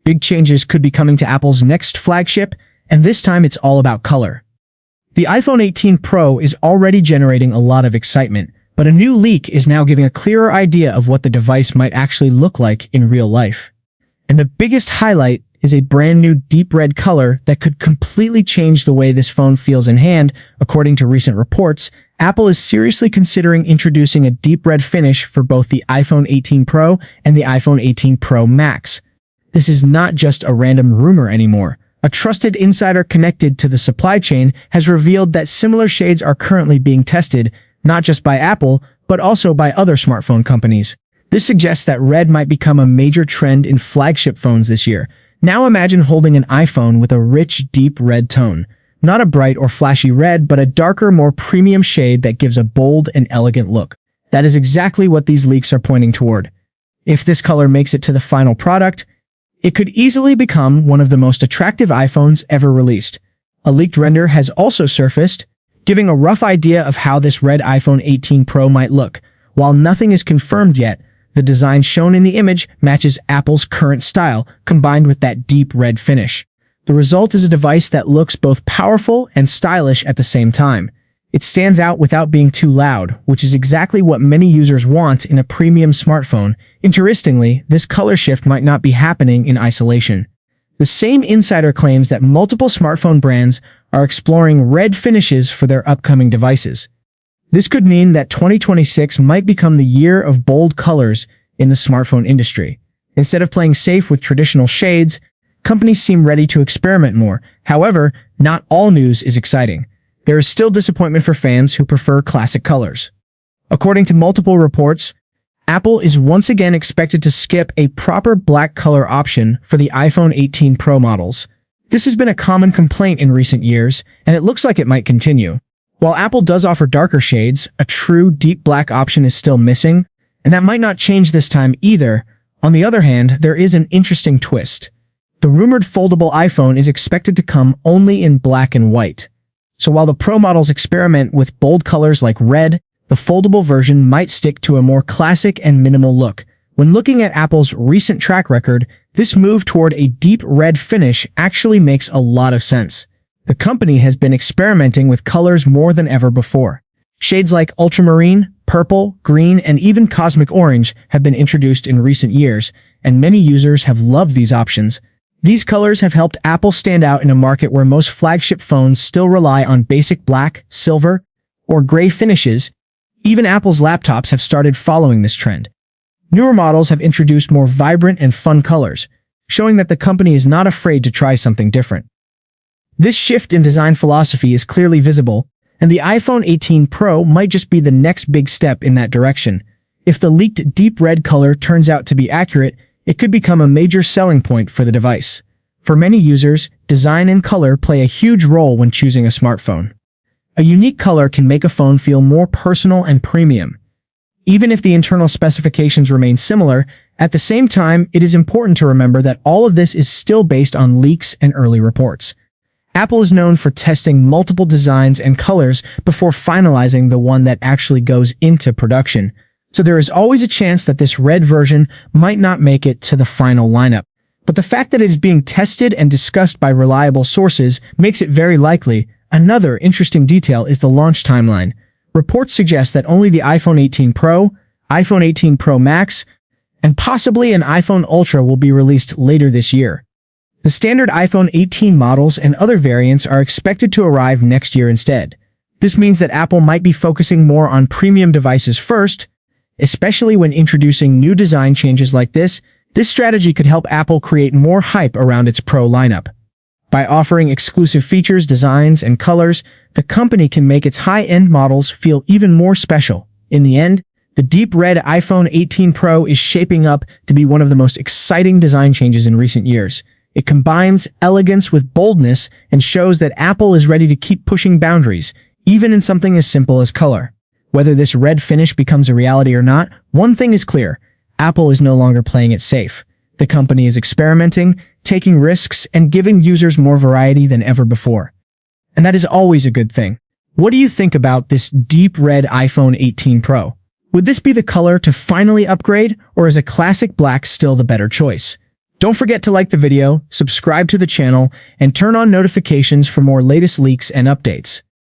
Big changes could be coming to Apple's next flagship, and this time it's all about color. The iPhone 18 Pro is already generating a lot of excitement, but a new leak is now giving a clearer idea of what the device might actually look like in real life. And the biggest highlight is a brand new deep red color that could completely change the way this phone feels in hand. According to recent reports, Apple is seriously considering introducing a deep red finish for both the iPhone 18 Pro and the iPhone 18 Pro Max. This is not just a random rumor anymore. A trusted insider connected to the supply chain has revealed that similar shades are currently being tested, not just by Apple, but also by other smartphone companies. This suggests that red might become a major trend in flagship phones this year. Now imagine holding an iPhone with a rich, deep red tone. Not a bright or flashy red, but a darker, more premium shade that gives a bold and elegant look. That is exactly what these leaks are pointing toward. If this color makes it to the final product, it could easily become one of the most attractive iPhones ever released. A leaked render has also surfaced, giving a rough idea of how this red iPhone 18 Pro might look. While nothing is confirmed yet, the design shown in the image matches Apple's current style, combined with that deep red finish. The result is a device that looks both powerful and stylish at the same time. It stands out without being too loud, which is exactly what many users want in a premium smartphone. Interestingly, this color shift might not be happening in isolation. The same insider claims that multiple smartphone brands are exploring red finishes for their upcoming devices. This could mean that 2026 might become the year of bold colors in the smartphone industry. Instead of playing safe with traditional shades, companies seem ready to experiment more. However, not all news is exciting. There is still disappointment for fans who prefer classic colors. According to multiple reports, Apple is once again expected to skip a proper black color option for the iPhone 18 Pro models. This has been a common complaint in recent years, and it looks like it might continue. While Apple does offer darker shades, a true deep black option is still missing, and that might not change this time either. On the other hand, there is an interesting twist. The rumored foldable iPhone is expected to come only in black and white. So while the Pro models experiment with bold colors like red, the foldable version might stick to a more classic and minimal look. When looking at Apple's recent track record, this move toward a deep red finish actually makes a lot of sense. The company has been experimenting with colors more than ever before. Shades like ultramarine, purple, green, and even cosmic orange have been introduced in recent years, and many users have loved these options. These colors have helped Apple stand out in a market where most flagship phones still rely on basic black, silver, or gray finishes. Even Apple's laptops have started following this trend. Newer models have introduced more vibrant and fun colors, showing that the company is not afraid to try something different. This shift in design philosophy is clearly visible, and the iPhone 18 Pro might just be the next big step in that direction. If the leaked deep red color turns out to be accurate, it could become a major selling point for the device. For many users, design and color play a huge role when choosing a smartphone. A unique color can make a phone feel more personal and premium. Even if the internal specifications remain similar, at the same time, it is important to remember that all of this is still based on leaks and early reports. Apple is known for testing multiple designs and colors before finalizing the one that actually goes into production. So there is always a chance that this red version might not make it to the final lineup. But the fact that it is being tested and discussed by reliable sources makes it very likely. Another interesting detail is the launch timeline. Reports suggest that only the iPhone 18 Pro, iPhone 18 Pro Max, and possibly an iPhone Ultra will be released later this year. The standard iPhone 18 models and other variants are expected to arrive next year instead. This means that Apple might be focusing more on premium devices first, especially when introducing new design changes like this. This strategy could help Apple create more hype around its Pro lineup. By offering exclusive features, designs, and colors, the company can make its high-end models feel even more special. In the end, the deep red iPhone 18 Pro is shaping up to be one of the most exciting design changes in recent years. It combines elegance with boldness and shows that Apple is ready to keep pushing boundaries, even in something as simple as color. Whether this red finish becomes a reality or not, one thing is clear: Apple is no longer playing it safe. The company is experimenting, taking risks, and giving users more variety than ever before. And that is always a good thing. What do you think about this deep red iPhone 18 Pro? Would this be the color to finally upgrade, or is a classic black still the better choice? Don't forget to like the video, subscribe to the channel, and turn on notifications for more latest leaks and updates.